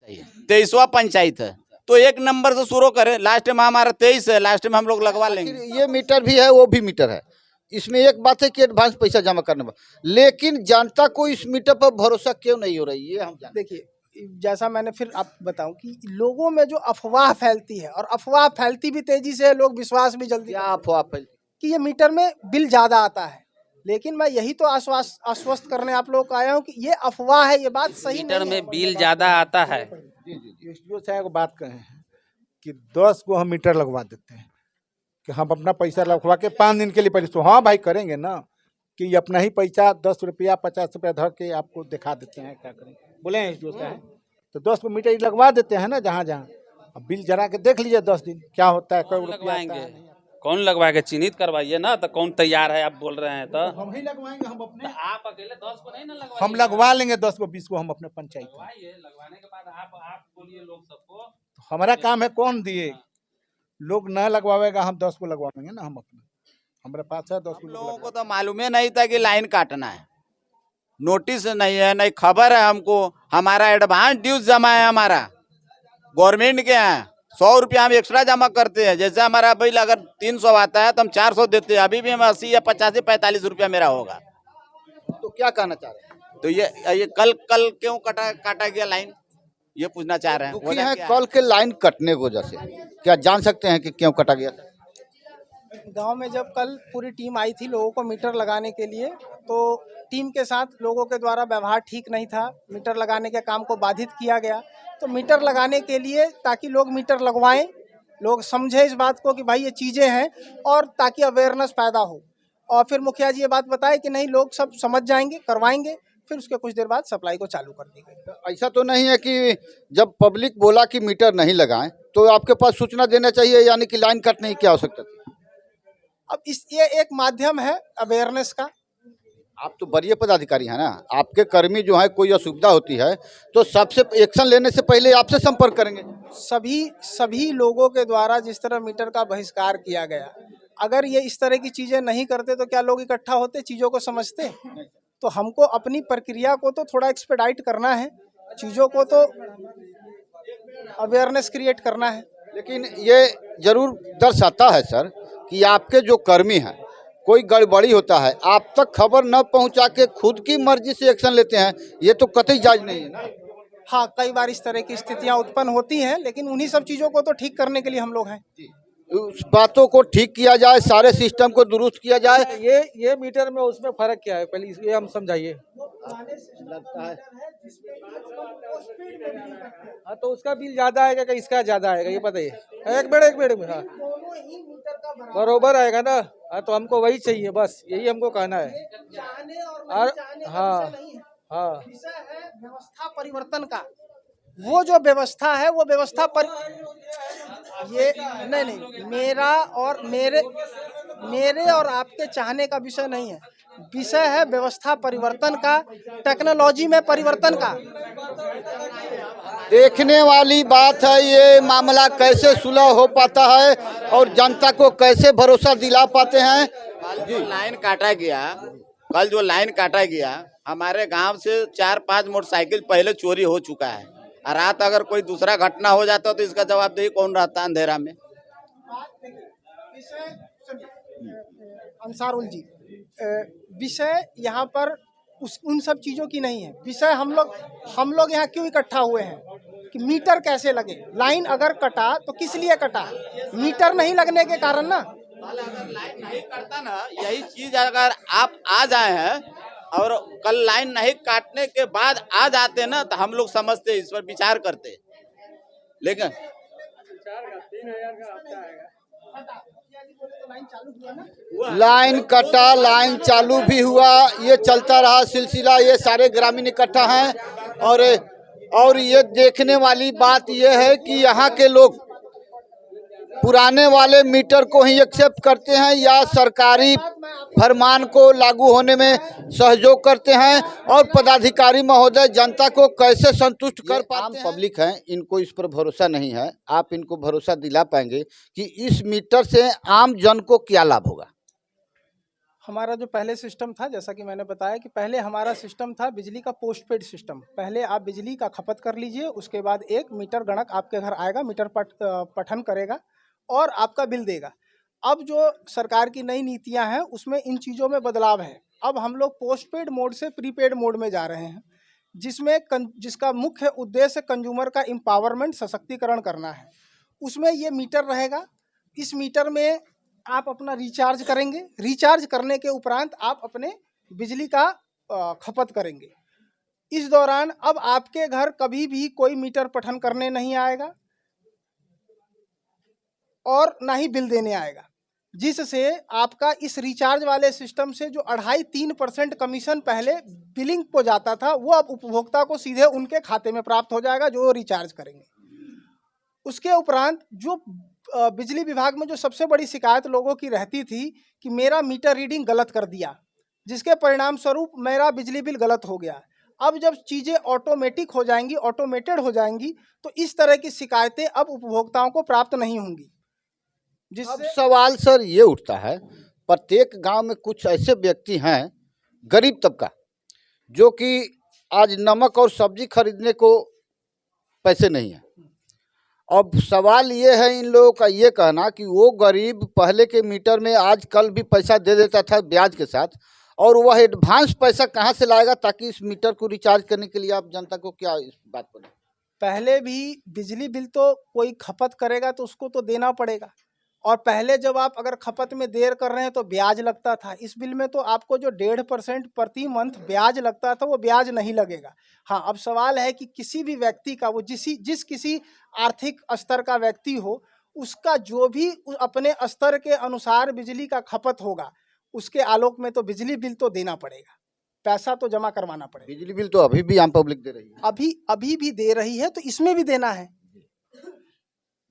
23वां पंचायत है, तो 1 नंबर से शुरू करें। लास्ट में हमारा 23 है, लास्ट में हम लोग लगवा लेंगे। ये मीटर भी है, वो भी मीटर है। इसमें एक बात है कि एडवांस पैसा जमा करने में, लेकिन जनता को इस मीटर पर भरोसा क्यों नहीं हो रही है, ये हम जानते हैं। देखिए, जैसा मैंने फिर आप बताऊं कि लोगों में जो अफवाह फैलती है, और अफवाह फैलती भी तेजी से है, लोग विश्वास भी जल्दी क्या अफवाह फैलती कि ये मीटर में बिल ज़्यादा आता है। लेकिन मैं यही तो आश्वस्त करने आप लोगों को आया हूँ कि ये अफवाह है, ये बात सही मीटर नहीं है। में बिल ज्यादा आता है। एसडीओ साहब को बात कहे हैं कि 10 को हम मीटर लगवा देते हैं, कि हम अपना पैसा लगवा के 5 दिन के लिए पहले। तो हाँ भाई करेंगे ना, कि अपना ही पैसा 10 रुपया 50 रुपया धर के आपको दिखा देते हैं, क्या करें बोले हैं एसडीओ साहब। तो 10 को मीटर लगवा देते हैं ना जहाँ जहाँ। अब बिल जरा के देख लीजिए 10 दिन क्या होता है, कई रुपया आता लगवाएंगे, है। कौन लगवाएगा? चिन्हित करवाइए ना, तो कौन तैयार है आप बोल रहे हैं तो हम ही लगवाएंगे, हम अपने, आप अकेले 10 को नहीं ना लगवाएंगे। हम लगवा लेंगे 10 को 20 को हम अपने पंचायत में। लगवाइए, लगवाने के बाद आप बोलिए लोग सबको। तो हमारा काम है, कौन दिए, लोग न लगवाएगा, हम 10 को लगवाएंगे ना हम अपने। हमारे पास है 10 हम को लोगों को तो मालूम ही नहीं था कि लाइन काटना है, नोटिस नहीं है, नहीं खबर है हमको। हमारा एडवांस ड्यूज जमा है, हमारा गवर्नमेंट के यहाँ 100 रुपया हम एक्स्ट्रा जमा करते हैं। जैसे हमारा बिल अगर 300 आता है तो हम 400 देते हैं, अभी भी हम 80 या 85 45 रुपया मेरा होगा। तो क्या कहना चाह रहे हैं? तो ये कल क्यों काटा गया लाइन, ये पूछना चाह रहे हैं। दुखी हैं कल के लाइन कटने की वजह से, क्या जान सकते हैं कि क्यों कटा गया? गांव में जब कल पूरी टीम आई थी लोगों को मीटर लगाने के लिए, तो टीम के साथ लोगों के द्वारा व्यवहार ठीक नहीं था, मीटर लगाने के काम को बाधित किया गया। तो मीटर लगाने के लिए, ताकि लोग मीटर लगवाएं, लोग समझे इस बात को कि भाई ये चीज़ें हैं, और ताकि अवेयरनेस पैदा हो। और फिर मुखिया जी ये बात बताए कि नहीं, लोग सब समझ जाएंगे, करवाएंगे। फिर उसके कुछ देर बाद सप्लाई को चालू कर दी गई। ऐसा तो नहीं है कि जब पब्लिक बोला कि मीटर नहीं लगाएं तो आपके पास सूचना देना चाहिए, यानी कि लाइन कटने की क्या आवश्यकता थी? अब ये एक माध्यम है अवेयरनेस का। आप तो वरीय पदाधिकारी हैं ना, आपके कर्मी जो है कोई असुविधा होती है तो सबसे एक्शन लेने से पहले आपसे संपर्क करेंगे। सभी लोगों के द्वारा जिस तरह मीटर का बहिष्कार किया गया, अगर ये इस तरह की चीज़ें नहीं करते तो क्या लोग इकट्ठा होते, चीज़ों को समझते? तो हमको अपनी प्रक्रिया को तो थोड़ा एक्सपेडाइट करना है, चीज़ों को तो अवेयरनेस क्रिएट करना है। लेकिन ये जरूर दर्शाता है सर कि आपके जो कर्मी हैं, कोई गड़बड़ी होता है आप तक खबर न पहुंचा के खुद की मर्जी से एक्शन लेते हैं, ये तो कतई जायज नहीं है ना। हाँ, कई बार इस तरह की स्थितियाँ उत्पन्न होती हैं, लेकिन उन्हीं सब चीज़ों को तो ठीक करने के लिए हम लोग हैं। उस बातों को ठीक किया जाए, सारे सिस्टम को दुरुस्त किया जाए। ये मीटर में उसमें फर्क क्या है, पहले ये हम समझाइए। लगता है हाँ, तो उसका बिल ज्यादा आएगा कि इसका ज्यादा आएगा, ये बताइए। एक मिनट में, हाँ बरोबर आएगा ना। हाँ, तो हमको वही चाहिए, बस यही हमको कहना है। और हाँ हाँ, विषय है व्यवस्था परिवर्तन का। वो जो व्यवस्था है वो व्यवस्था पर ये नहीं, मेरे और आपके चाहने का विषय नहीं है। विषय है व्यवस्था परिवर्तन का, टेक्नोलॉजी में परिवर्तन का। देखने वाली बात है ये मामला कैसे सुलह हो पाता है और जनता को कैसे भरोसा दिला पाते हैं। कल जो लाइन काटा गया, हमारे गांव से 4-5 मोटरसाइकिल पहले चोरी हो चुका है। और रात अगर कोई दूसरा घटना हो जाता तो इसका जवाबदेही कौन रहता अंधेरा में? अंसारुल जी, विषय यहाँ पर उन सब चीज़ों की नहीं है। विषय हम लोग यहाँ क्यों इकट्ठा हुए हैं कि मीटर कैसे लगे। लाइन अगर कटा तो किस लिए कटा, मीटर नहीं लगने के कारण ना। कल अगर लाइन नहीं कटता ना, यही चीज अगर आप आ जाए हैं और कल लाइन नहीं काटने के बाद आ जाते ना, तो हम लोग समझते, इस पर विचार करते। लेकिन लाइन कटा, लाइन चालू भी हुआ, ये चलता रहा सिलसिला। ये सारे ग्रामीण इकट्ठा हैं और ये देखने वाली बात ये है कि यहाँ के लोग पुराने वाले मीटर को ही एक्सेप्ट करते हैं या सरकारी फरमान को लागू होने में सहयोग करते हैं, और पदाधिकारी महोदय जनता को कैसे संतुष्ट कर पाते हैं। आम पब्लिक हैं, इनको इस पर भरोसा नहीं है। आप इनको भरोसा दिला पाएंगे कि इस मीटर से आम जन को क्या लाभ होगा? हमारा जो पहले सिस्टम था, जैसा कि मैंने बताया कि पहले हमारा सिस्टम था बिजली का पोस्टपेड सिस्टम। पहले आप बिजली का खपत कर लीजिए, उसके बाद एक मीटर गणक आपके घर आएगा, मीटर पठन करेगा और आपका बिल देगा। अब जो सरकार की नई नीतियां हैं उसमें इन चीज़ों में बदलाव है। अब हम लोग पोस्टपेड मोड से प्रीपेड मोड में जा रहे हैं, जिसका मुख्य उद्देश्य कंज्यूमर का एम्पावरमेंट, सशक्तिकरण करना है। उसमें ये मीटर रहेगा। इस मीटर में आप अपना रिचार्ज करेंगे, रिचार्ज करने के उपरांत आप अपने बिजली का खपत करेंगे। इस दौरान अब आपके घर कभी भी कोई मीटर पठन करने नहीं आएगा और ना ही बिल देने आएगा, जिससे आपका इस रिचार्ज वाले सिस्टम से जो 2.5-3% कमीशन पहले बिलिंग को जाता था, वो अब उपभोक्ता को सीधे उनके खाते में प्राप्त हो जाएगा जो रिचार्ज करेंगे। उसके उपरांत जो बिजली विभाग में जो सबसे बड़ी शिकायत लोगों की रहती थी कि मेरा मीटर रीडिंग गलत कर दिया, जिसके परिणाम स्वरूप मेरा बिजली बिल गलत हो गया। अब जब चीज़ें ऑटोमेटिक हो जाएंगी, ऑटोमेटेड हो जाएंगी, तो इस तरह की शिकायतें अब उपभोक्ताओं को प्राप्त नहीं होंगी। अब जिससे सवाल सर ये उठता है, प्रत्येक गांव में कुछ ऐसे व्यक्ति हैं, गरीब तबका, जो कि आज नमक और सब्जी खरीदने को पैसे नहीं है। अब सवाल ये है इन लोगों का ये कहना कि वो गरीब पहले के मीटर में आज कल भी पैसा दे देता था ब्याज के साथ, और वह एडवांस पैसा कहाँ से लाएगा ताकि इस मीटर को रिचार्ज करने के लिए। आप जनता को क्या इस बात पर? पहले भी बिजली बिल तो कोई खपत करेगा तो उसको तो देना पड़ेगा, और पहले जब आप अगर खपत में देर कर रहे हैं तो ब्याज लगता था। इस बिल में तो आपको जो 1.5% प्रति मंथ ब्याज लगता था वो ब्याज नहीं लगेगा। हाँ, अब सवाल है कि किसी भी व्यक्ति का, वो जिस किसी आर्थिक स्तर का व्यक्ति हो, उसका जो भी अपने स्तर के अनुसार बिजली का खपत होगा, उसके आलोक में तो बिजली बिल तो देना पड़ेगा, पैसा तो जमा करवाना पड़ेगा। बिजली बिल तो अभी भी आम पब्लिक दे रही है, अभी भी दे रही है, तो इसमें भी देना है,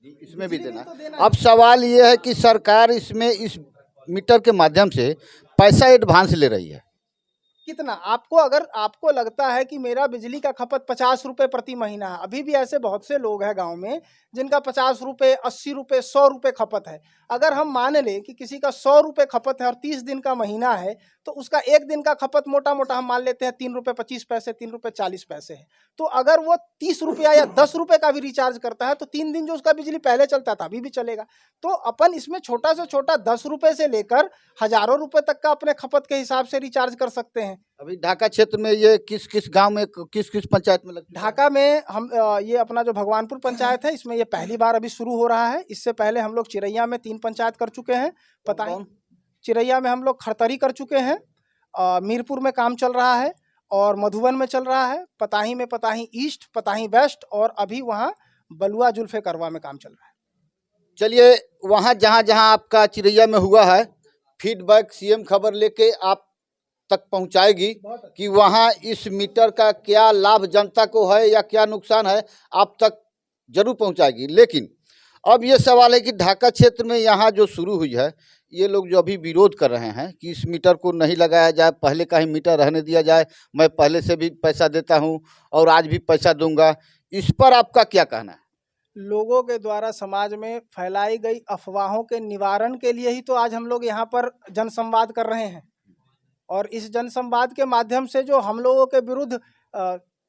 इसमें भी बिजली देना बिल तो देना है। अब सवाल ये है कि सरकार इसमें इस मीटर के माध्यम से पैसा एडवांस ले रही है। कितना अगर आपको लगता है कि मेरा बिजली का खपत 50 रुपये प्रति महीना है, अभी भी ऐसे बहुत से लोग हैं गांव में जिनका 50 रुपये, 80 रुपये, 100 रुपये खपत है। अगर हम मान लें कि किसी का 100 रुपये खपत है और 30 दिन का महीना है, तो उसका एक दिन का खपत मोटा मोटा हम मान लेते हैं 3 रुपये 25 पैसे, 3 रुपये 40 पैसे है। तो अगर वो 30 रुपया या 10 रुपये का भी रिचार्ज करता है तो 3 दिन जो उसका बिजली पहले चलता था अभी भी चलेगा। तो अपन इसमें छोटा से छोटा 10 रुपये से लेकर हजारों रुपये तक का अपने खपत के हिसाब से रिचार्ज कर सकते हैं। अभी ढाका क्षेत्र में ये किस किस गांव में, किस किस पंचायत में लगता है? ढाका में हम ये अपना जो भगवानपुर पंचायत है, इसमें ये पहली बार अभी शुरू हो रहा है। इससे पहले हम लोग चिरैया में 3 पंचायत कर चुके हैं। पताही, चिरैया में हम लोग खरतरी कर चुके हैं, मीरपुर में काम चल रहा है और मधुबन में चल रहा है, पताही में पताही ईस्ट, पताही वेस्ट, और अभी वहाँ बलुआ जुल्फे करवा में काम चल रहा है। चलिए, वहाँ जहाँ जहाँ आपका चिरैया में हुआ है, फीडबैक सीएम खबर लेके आप तक पहुंचाएगी कि वहां इस मीटर का क्या लाभ जनता को है या क्या नुकसान है, आप तक जरूर पहुंचाएगी। लेकिन अब ये सवाल है कि ढाका क्षेत्र में यहाँ जो शुरू हुई है, ये लोग जो अभी विरोध कर रहे हैं कि इस मीटर को नहीं लगाया जाए, पहले का ही मीटर रहने दिया जाए, मैं पहले से भी पैसा देता हूँ और आज भी पैसा दूंगा, इस पर आपका क्या कहना है? लोगों के द्वारा समाज में फैलाई गई अफवाहों के निवारण के लिए ही तो आज हम लोग यहाँ पर जनसंवाद कर रहे हैं, और इस जनसंवाद के माध्यम से जो हम लोगों के विरुद्ध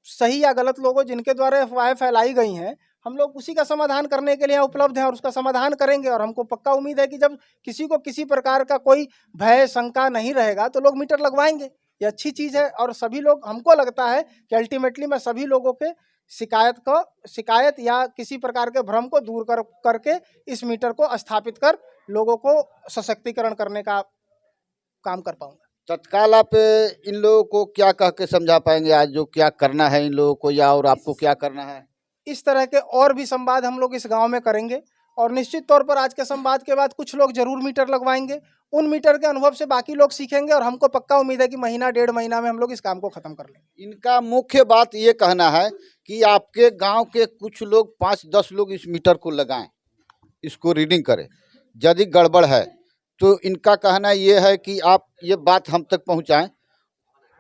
सही या गलत लोगों जिनके द्वारा अफवाहें फैलाई गई हैं, हम लोग उसी का समाधान करने के लिए यहाँ उपलब्ध हैं और उसका समाधान करेंगे। और हमको पक्का उम्मीद है कि जब किसी को किसी प्रकार का कोई भय शंका नहीं रहेगा तो लोग मीटर लगवाएंगे। ये अच्छी चीज़ है, और सभी लोग, हमको लगता है कि अल्टीमेटली मैं सभी लोगों के शिकायत या किसी प्रकार के भ्रम को दूर करके इस मीटर को स्थापित कर लोगों को सशक्तिकरण करने का काम कर पाऊंगा। तत्काल आप इन लोगों को क्या कह के समझा पाएंगे आज जो क्या करना है इन लोगों को, या और आपको क्या करना है? इस तरह के और भी संवाद हम लोग इस गांव में करेंगे, और निश्चित तौर पर आज के संवाद के बाद कुछ लोग जरूर मीटर लगवाएंगे। उन मीटर के अनुभव से बाकी लोग सीखेंगे, और हमको पक्का उम्मीद है कि महीना 1.5 महीना में हम लोग इस काम को खत्म कर लेंगे। इनका मुख्य बात ये कहना है कि आपके गांव के कुछ लोग, 5-10 लोग इस मीटर को लगाएं, इसको रीडिंग करें, यदि गड़बड़ है तो इनका कहना ये है कि आप ये बात हम तक पहुंचाएं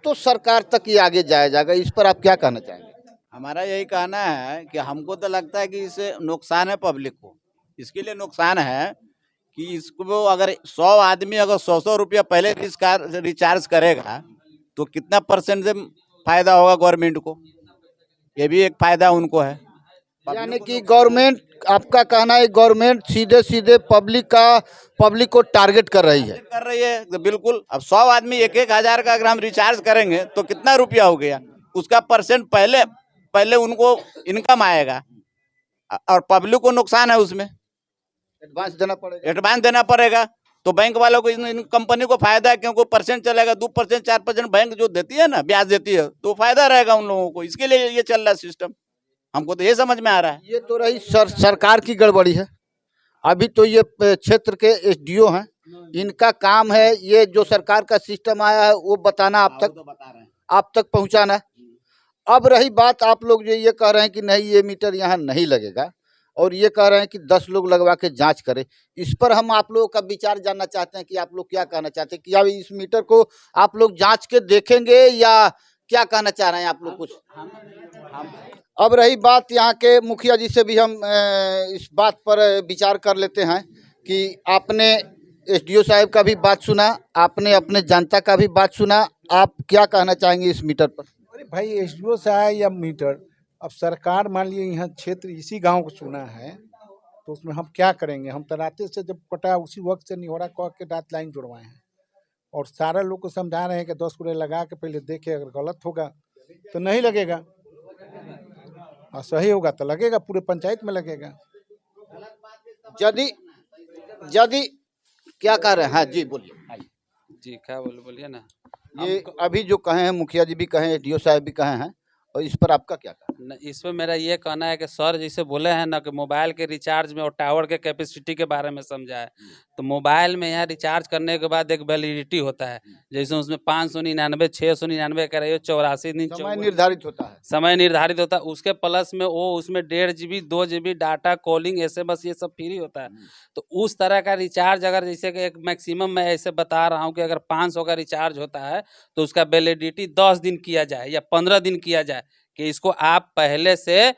तो सरकार तक ये आगे जाया जाएगा। इस पर आप क्या कहना चाहेंगे? हमारा यही कहना है कि हमको तो लगता है कि इससे नुकसान है पब्लिक को। इसके लिए नुकसान है कि इसको अगर 100 आदमी अगर 100 रुपया पहले रिचार्ज करेगा तो कितना परसेंट से फायदा होगा गवर्नमेंट को? ये भी एक फायदा उनको है। यानी कि गवर्नमेंट, आपका कहना है गवर्नमेंट सीधे सीधे पब्लिक को टारगेट कर रही है। कर रही है तो बिल्कुल। अब 100 आदमी 1-1 हजार का अगर हम रिचार्ज करेंगे तो कितना रुपया हो गया, उसका परसेंट पहले उनको इनकम आएगा और पब्लिक को नुकसान है, उसमें एडवांस देना पड़ेगा। तो बैंक वालों को, इन कंपनी को फायदा है, क्योंकि परसेंट चलेगा 2% 4% बैंक जो देती है ना, ब्याज देती है, तो फायदा रहेगा उन लोगों को। इसके लिए ये चल रहा है सिस्टम। हमको तो ये समझ में आ रहा है। ये तो रही सरकार की गड़बड़ी है। अभी तो ये क्षेत्र के एसडीओ हैं, इनका काम है ये जो सरकार का सिस्टम आया है वो बताना, आप तक पहुंचाना। अब रही बात, आप लोग जो ये कह रहे हैं कि नहीं ये मीटर यहाँ नहीं लगेगा और ये कह रहे हैं कि 10 लोग लगवा के जांच करें, इस पर हम आप लोगों का विचार जानना चाहते हैं कि आप लोग क्या कहना चाहते हैं कि अब इस मीटर को आप लोग जांच के देखेंगे या क्या कहना चाह रहे हैं आप लोग कुछ? अब रही बात, यहाँ के मुखिया जी से भी हम इस बात पर विचार कर लेते हैं कि आपने एसडीओ साहब का भी बात सुना, आपने अपने जनता का भी बात सुना, आप क्या कहना चाहेंगे इस मीटर पर? अरे भाई एसडीओ से आया या मीटर, अब सरकार मान लिए यहाँ क्षेत्र इसी गांव को चुना है तो उसमें हम क्या करेंगे? हम तो रात से जब कटा उसी वक्त से निहोरा कह के रात लाइन जुड़वाए हैं और सारे लोग को समझा रहे हैं कि 10 करोड़ लगा के पहले देखे, अगर गलत होगा तो नहीं लगेगा और सही होगा तो लगेगा, पूरे पंचायत में लगेगा। यदि क्या कह रहे हैं? हाँ जी बोलिए। जी क्या बोलिए ना। ये अभी जो कहे हैं मुखिया जी भी कहे, एसडीओ साहब भी कहे हैं, और इस पर आपका क्या कहना? इस पर मेरा ये कहना है कि सर जैसे बोले हैं ना कि मोबाइल के रिचार्ज में और टावर के कैपेसिटी के बारे में समझा है, तो मोबाइल में यहाँ रिचार्ज करने के बाद एक वैलिडिटी होता है, जैसे उसमें 599, 699 का रही, 84 दिन समय निर्धारित होता है, समय निर्धारित होता है। उसके प्लस में वो उसमें 1.5 GB 2 GB data, calling, SMS ये सब फ्री होता है। तो उस तरह का रिचार्ज अगर जैसे कि एक मैक्सिमम मैं ऐसे बता रहा हूँ कि अगर 500 का रिचार्ज होता है तो उसका वैलिडिटी 10 दिन किया जाए या 15 दिन किया जाए, कि इसको आप पहले से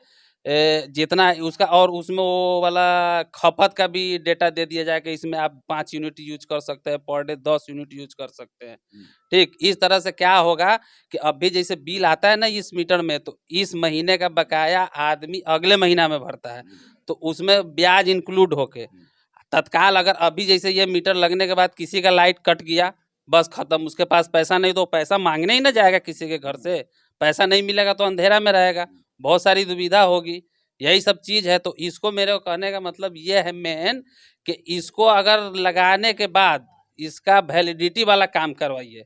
जितना उसका, और उसमें वो वाला खपत का भी डेटा दे दिया जाए कि इसमें आप 5 यूनिट यूज कर सकते हैं पर डे, 10 यूनिट यूज कर सकते हैं। ठीक, इस तरह से क्या होगा कि अभी जैसे बिल आता है ना इस मीटर में, तो इस महीने का बकाया आदमी अगले महीना में भरता है, तो उसमें ब्याज इंक्लूड होके तत्काल अगर अभी जैसे ये मीटर लगने के बाद किसी का लाइट कट गया, बस खत्म, उसके पास पैसा नहीं तो पैसा मांगने ही ना जाएगा किसी के घर से, पैसा नहीं मिलेगा तो अंधेरा में रहेगा, बहुत सारी दुविधा होगी, यही सब चीज है। तो इसको मेरे को कहने का मतलब ये है मेन कि इसको अगर लगाने के बाद इसका वैलिडिटी वाला काम करवाइए।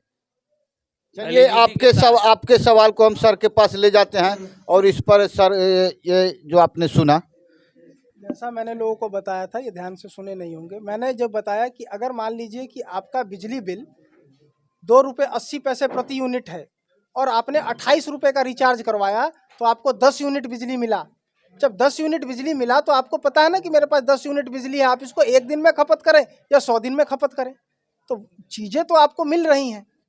चलिए आपके सवाल को हम सर के पास ले जाते हैं और इस पर सर ये जो आपने सुना, जैसा मैंने लोगों को बताया था, ये ध्यान से सुने नहीं होंगे, मैंने जब बताया कि अगर मान लीजिए कि आपका बिजली बिल 2 रुपये 80 पैसे प्रति यूनिट है और आपने 28 रुपये का रिचार्ज करवाया तो आपको 10 यूनिट बिजली मिला। जब 10 यूनिट बिजली मिला तो आपको पता है ना कि मेरे पास 10 यूनिट बिजली है, आप इसको 1 दिन में खपत करें या 100 दिन में खपत करें, तो चीज़ें तो आपको मिल रही हैं।